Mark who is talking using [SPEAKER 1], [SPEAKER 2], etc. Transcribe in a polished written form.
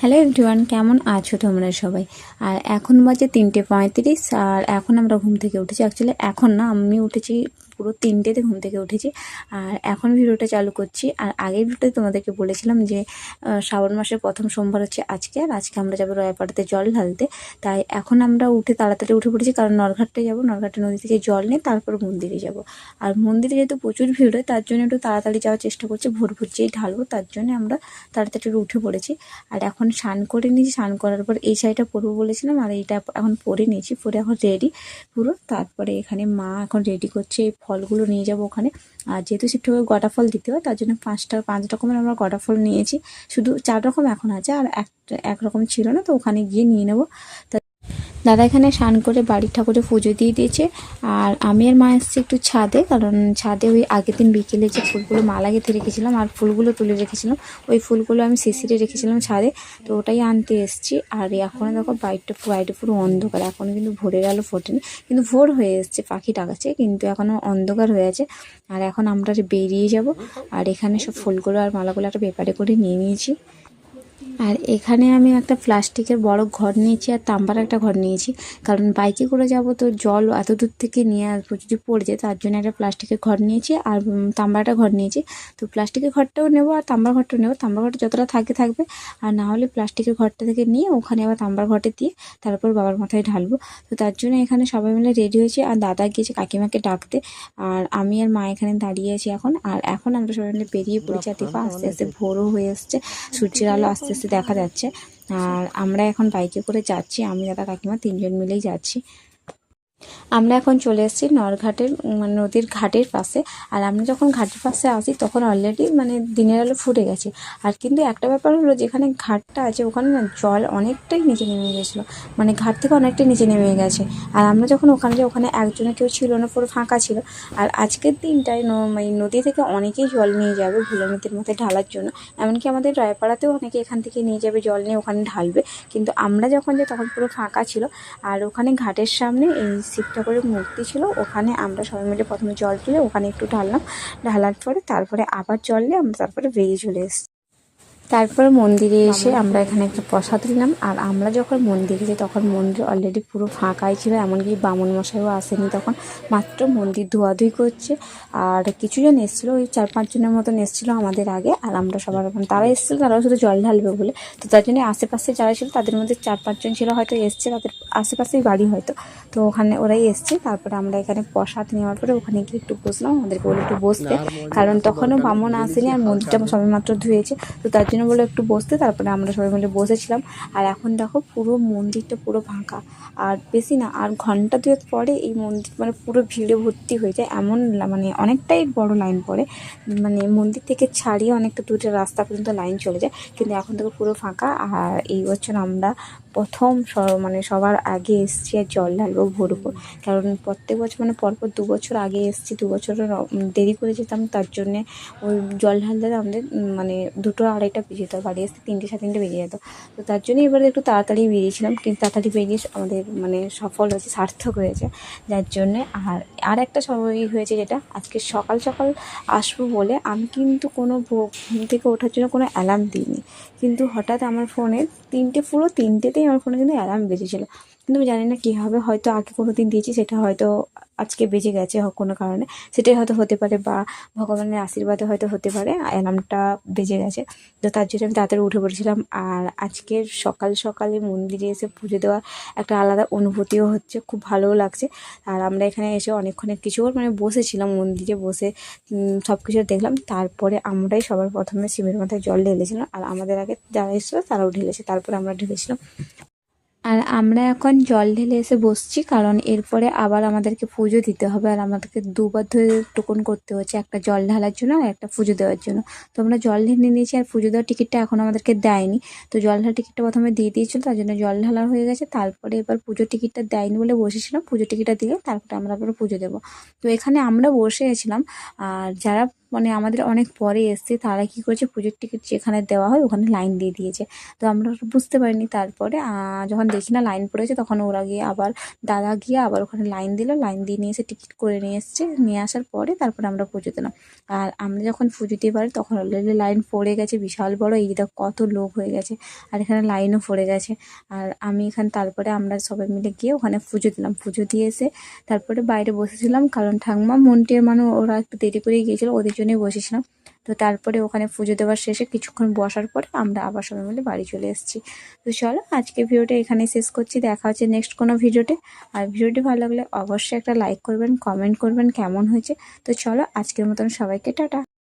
[SPEAKER 1] Hello everyone, কেমন আছো তোমরা সবাই? আর এখন বাজে 3:35 আর এখন আমরা ঘুম থেকে উঠেছি। অ্যাকচুয়ালি এখন না, আমি উঠেছি পুরো 3টেতে ঘুম থেকে উঠেছি। আর এখন ভিডিওটা চালু করছি। আর আগের ভিডিওতে তোমাদেরকে বলেছিলাম যে শ্রাবণ মাসের প্রথম সোমবার হচ্ছে আজকে, আর আজকে আমরা যাবো রায়পাড়াতে জল ঢালতে। তাই এখন আমরা তাড়াতাড়ি উঠে পড়েছি, কারণ নরঘাটে যাবো, নরঘাটে নদী থেকে জল নিয়ে তারপর মন্দিরে যাব। আর মন্দিরে যেহেতু প্রচুর ভিড় হয়, তার জন্য একটু তাড়াতাড়ি যাওয়ার চেষ্টা করছি, ভোর ভোর যেই ঢালবো তার জন্য আমরা তাড়াতাড়ি উঠে পড়েছি। আর এখন স্নান করে নিয়েছি, স্নান করার পর এই শাড়িটা পরবো বলেছিলাম, আর এইটা এখন পরে নিয়েছি, পরে এখন রেডি পুরো। তারপরে এখানে মা এখন রেডি করছে, এই ফলগুলো নিয়ে যাব ওখানে। আর যেহেতু শিব ঠাকুরের গোটা ফল দিতে হয়, তার জন্য 5 রকমের আমরা গোটা ফল নিয়েছি। শুধু 4 রকম এখন আছে, আর এক রকম ছিল না, তো ওখানে গিয়ে নিয়ে নেবো। দাদা এখানে স্নান করে বাড়ির ঠাকুরে পুজো দিয়ে দিয়েছে। আর আমি আর মা এসেছি একটু ছাদে, কারণ ছাদে ওই আগের দিন বিকেলে যে ফুলগুলো মালা গেঁথে রেখেছিলাম আর ফুলগুলো তুলে রেখেছিলাম, ওই ফুলগুলো আমি শিশিরে রেখেছিলাম ছাদে, তো ওটাই আনতে এসেছি। আর এখন দেখো বাইরে পুরো অন্ধকার, এখন কিন্তু ভোরের আলো ফোটেনি, কিন্তু ভোর হয়ে এসছে, পাখি ডাকাচ্ছে, কিন্তু এখনও অন্ধকার হয়ে আছে। আর এখন আমরা বেরিয়ে যাব। আর এখানে সব ফুলগুলো আর মালাগুলো একটা পেপারে করে নিয়ে নিয়েছি। আর এখানে আমি একটা প্লাস্টিকের বড় ঘর নিয়েছি, আর তাম্বার একটা ঘর নিয়েছি, কারণ বাইকে করে যাব তো জল এত দূর থেকে নিয়ে আসবো, যদি পড়ে যায়, তার জন্য একটা প্লাস্টিকের ঘর নিয়েছি, আর তাম্বার একটা ঘর নিয়েছি। তো প্লাস্টিকের ঘরটাও নেবো আর তাম্বার ঘরটাও নেবো, তাম্বার ঘরটা যতটা থাকবে, আর না হলে প্লাস্টিকের ঘরটা থেকে নিয়ে ওখানে আবার তাম্বার ঘরটা দিয়ে তারপর বাবার মাথায় ঢালবো। তো তার জন্য এখানে সবাই মিলে রেডি হয়েছে, আর দাদা গিয়েছে কাকিমাকে ডাকতে, আর আমি আর মা এখানে দাঁড়িয়ে আছি এখন। আর এখন আমরা সবাই মিলে বেরিয়ে পড়েছি, আর দেখো আস্তে আস্তে ভোরও হয়ে এসছে, সূর্যের আলো আস্তে আস্তে দেখা যাচ্ছে। আর আমরা এখন বাইকে করে যাচ্ছি, আমি দাদা কাকিমা 3জন মিলেই যাচ্ছি। আমরা এখন চলে এসেছি নরঘাটের মানে নদীর ঘাটের পাশে। আর আমরা যখন ঘাটের পাশে আসি তখন অলরেডি মানে দিনের আলো ফুটে গেছে। আর কিন্তু একটা ব্যাপার হলো, যেখানে ঘাটটা আছে ওখানে না জল অনেকটাই নিচে নেমে গেছিলো, মানে ঘাট থেকে অনেকটাই নিচে নেমে গেছে। আর আমরা যখন ওখানে যাই, ওখানে একজনে কেউ ছিল না, পুরো ফাঁকা ছিল। আর আজকের দিনটায় মানে নদী থেকে অনেকেই জল নিয়ে যাবে ভোলানদীর মাথায় ঢালার জন্য, এমনকি আমাদের রায়পাড়াতেও অনেকে এখান থেকে নিয়ে যাবে জল নিয়ে ওখানে ঢালবে। কিন্তু আমরা যখন যাই তখন পুরো ফাঁকা ছিল। আর ওখানে ঘাটের সামনে এই শিব ঠাকুরের মূর্তি ছিল, ওখানে আমরা সবাই মিলে প্রথমে জল তুলে ওখানে একটু ঢাললাম, ঢালার পরে তারপরে আবার জল নিয়ে আমরা তারপরে বেরিয়ে চলে এসেছি। তারপরে মন্দিরে এসে আমরা এখানে একটা প্রসাদ নিলাম। আর আমরা যখন মন্দিরে যাই তখন মন্দির অলরেডি পুরো ফাঁকাই ছিল, এমনকি বামুন মশাইও আসেনি তখন, মাত্র মন্দির ধোয়াধুয়ি করছে। আর কিছুজন এসেছিলো, ওই 4-5 জনের মতন এসেছিলো আমাদের আগে, আর আমরা সবার তারা এসেছিলো, তারাও শুধু জল ঢালবে বলে। তো তার জন্য আশেপাশে যারা ছিল তাদের মধ্যে 4-5 জন ছিল হয়তো এসছে, তাদের আশেপাশেই বাড়ি হয়তো, তো ওখানে ওরাই এসছে। তারপরে আমরা এখানে প্রসাদ নেওয়ার পরে ওখানে গিয়ে একটু বসলাম, আমাদেরকে বলে একটু বসতে, কারণ তখনও বামুন আসেনি আর মন্দিরটা সবেমাত্র ধুয়েছে, তো তার জন্য বলে একটু বসতে। তারপরে আমরা সবাই মিলে বসেছিলাম। আর এখন দেখো পুরো মন্দিরটা পুরো ফাঁকা, আর বেশি না, আর ঘন্টা 2 পরে এই মন্দির মানে পুরো ভিড়ে ভর্তি হয়ে যায়, এমন মানে অনেকটাই বড় লাইন পড়ে, মানে মন্দির থেকে ছাড়িয়ে অনেকটা দূরের রাস্তা পর্যন্ত লাইন চলে যায়, কিন্তু এখন থেকে পুরো ফাঁকা। আর এই বছর আমরা প্রথম মানে সবার আগে এসেছি আর জল ঢালবো ভোর ভোর, কারণ প্রত্যেক বছর মানে পরপর 2 বছর আগে এসেছি, 2 বছরের দেরি করে যেতাম, তার জন্যে ওই জল ঢালতে আমাদের মানে 2-2:30 বেজে যেত, বাড়ি আসতে 3-3:30 বেজে যেত। তো তার জন্যই এবারে একটু তাড়াতাড়ি বেরিয়েছিলাম, কিন্তু তাড়াতাড়ি বেরিয়ে আমাদের মানে সফল হয়েছে, সার্থক হয়েছে, যার জন্যে। আর একটা সময় হয়েছে, যেটা আজকে সকাল সকাল আসবো বলে আমি কিন্তু কোনো ঘুম থেকে ওঠার জন্য কোনো অ্যালার্ম দিইনি, কিন্তু হঠাৎ আমার ফোনে পুরো 3টেতেই আমার ফোনে কিন্তু অ্যালার্ম বেজেছিলো, কিন্তু আমি জানি না কী হবে, হয়তো আগে কোনো দিন দিয়েছি, সেটা হয়তো আজকে বেজে গেছে কোনো কারণে, সেটাই হয়তো হতে পারে, বা ভগবানের আশীর্বাদে হয়তো হতে পারে অ্যালার্মটা বেজে গেছে। তো তার জন্য আমি তাড়াতাড়ি উঠে পড়েছিলাম। আর আজকের সকাল সকালে মন্দিরে এসে পুজো দেওয়ার একটা আলাদা অনুভূতিও হচ্ছে, খুব ভালোও লাগছে। আর আমরা এখানে এসে অনেকক্ষণ কিছুক্ষণ মানে বসেছিলাম, মন্দিরে বসে সব কিছু দেখলাম। তারপরে আমরাই সবার প্রথমে শিবের মাথায় জল ঢেলেছিলাম, আর আমাদের আগে যারা এসেছিলো তারাও ঢেলেছে, তারপরে আমরা ঢেলেছিলাম। আর আমরা এখন জল ঢেলে এসে বসছি, কারণ এরপরে আবার আমাদেরকে পুজো দিতে হবে, আর আমাদেরকে 2বার ধরে টোকন করতে হচ্ছে, একটা জল ঢালার জন্য আর একটা পুজো দেওয়ার জন্য। তো আমরা জল ঢেলে নিয়েছি, আর পুজো দেওয়ার টিকিটটা এখন আমাদেরকে দেয়নি, তো জল ঢালার টিকিটটা প্রথমে দিয়ে দিয়েছিল, তার জন্য জল ঢালা হয়ে গেছে। তারপরে এবার পুজোর টিকিটটা দেয়নি বলে বসেছিলাম, পুজোর টিকিটটা দিলে তারপরে আমরা পুজো দেবো। তো এখানে আমরা বসে গেছিলাম, আর যারা মানে আমাদের অনেক পরে এসছে, তারা কি করেছে পুজোর টিকিট যেখানে দেওয়া হয় ওখানে লাইন দিয়ে দিয়েছে। তো আমরা বুঝতে পারিনি। তারপরে যখন দেখি না লাইন পড়েছে, তখন ওরা গিয়ে আবার দাদা গিয়ে আবার ওখানে লাইন দিল, লাইন দিয়ে নিয়ে এসে টিকিট করে নিয়ে এসছে। নিয়ে আসার পরে তারপরে আমরা পুজো দিলাম। আর আমরা যখন পুজো দিতে পারি তখন অলরেডি লাইন পড়ে গেছে বিশাল বড়, এই দেখ কত লোক হয়ে গেছে। আর এখানে লাইনও পড়ে গেছে। আর আমি এখানে তারপরে আমরা সবাই মিলে গিয়ে ওখানে পুজো দিলাম। পুজো দিয়ে এসে তারপরে বাইরে বসেছিলাম, কারণ ঠাকুমা মন্টির ওরা একটু দেরি করে গিয়েছিলো, ওদের জন্যই বসেছিলাম। তো তারপরে ওখানে পুজো দেওয়ার শেষে কিছুক্ষণ বসার পরে আমরা আবার সবাই মিলে বাড়ি চলে এসেছি। তো চলো আজকে ভিডিওটা এখানে শেষ করছি, দেখা হচ্ছে নেক্সট কোনো ভিডিওতে। আর ভিডিওটি ভালো লাগলে অবশ্যই একটা লাইক করবেন, কমেন্ট করবেন কেমন হয়েছে। তো চলো আজকের মতন সবাইকে টাটা।